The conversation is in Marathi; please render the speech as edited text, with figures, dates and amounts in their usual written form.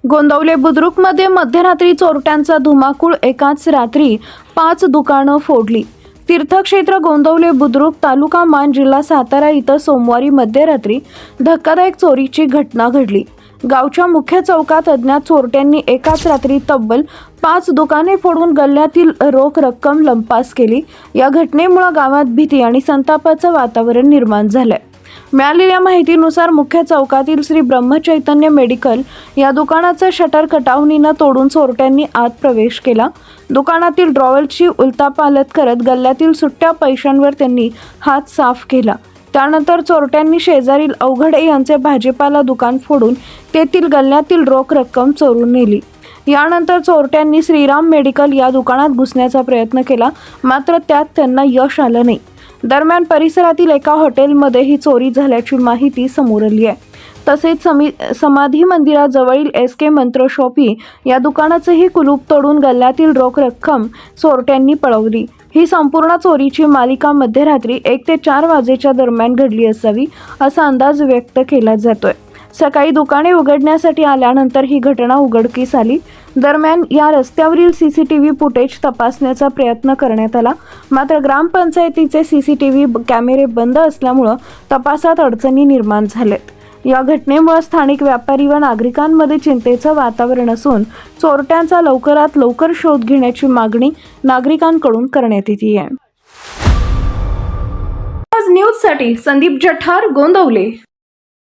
गोंदवले बुद्रुकमध्ये मध्यरात्री चोरट्यांचा धुमाकूळ, एकाच रात्री 5 दुकानं फोडली। तीर्थक्षेत्र गोंदवले बुद्रुक, तालुका मान, जिल्हा सातारा इथं सोमवारी मध्यरात्री धक्कादायक चोरीची घटना घडली। गावच्या मुख्य चौकात अज्ञात चोरट्यांनी एकाच रात्री तब्बल 5 दुकाने फोडून गल्ल्यातील रोख रक्कम लंपास केली। या घटनेमुळे गावात भीती आणि संतापाचं वातावरण निर्माण झालंय। मिळालेल्या माहितीनुसार मुख्य चौकातील श्री ब्रह्मचैतन्य मेडिकल या दुकानाचं शटर कटावणीनं तोडून चोरट्यांनी आत प्रवेश केला। दुकानातील ड्रॉवरची उलथापालथ करत गल्ल्यातील सुट्ट्या पैशांवर त्यांनी हात साफ केला। त्यानंतर चोरट्यांनी शेजारील अवघडे यांचे भाजीपाला दुकान फोडून तेथील गल्ल्यातील रोख रक्कम चोरून नेली। यानंतर चोरट्यांनी श्रीराम मेडिकल या दुकानात घुसण्याचा प्रयत्न केला, मात्र त्यात त्यांना यश आलं नाही। दरम्यान परिसरातील एका हॉटेलमध्ये ही चोरी झाल्याची माहिती समोर आली आहे। तसेच समाधी मंदिराजवळील SK मंत्र शॉपी या दुकानाचंही कुलूप तोडून गल्ल्यातील रोख रक्कम चोरट्यांनी पळवली। ही संपूर्ण चोरीची मालिका मध्यरात्री 1 ते 4 वाजेच्या दरम्यान घडली असावी असा अंदाज व्यक्त केला जातोय। सकाळी दुकाने उघडण्यासाठी आल्यानंतर ही घटना उघडकीस आली। दरम्यान या रस्त्यावरील CCTV फुटेज तपासण्याचा प्रयत्न करण्यात आला, मात्र ग्रामपंचायतीचे CCTV कॅमेरे बंद असल्यामुळे तपासात अडचणी निर्माण झाल्यात। या घटनेमुळे स्थानिक व्यापारी व नागरिकांमध्ये चिंतेचं वातावरण असून चोरट्यांचा लवकरात लवकर शोध घेण्याची मागणी नागरिकांकडून करण्यात येते आहे। आज न्यूजसाठी संदीप जठार, गोंदवले।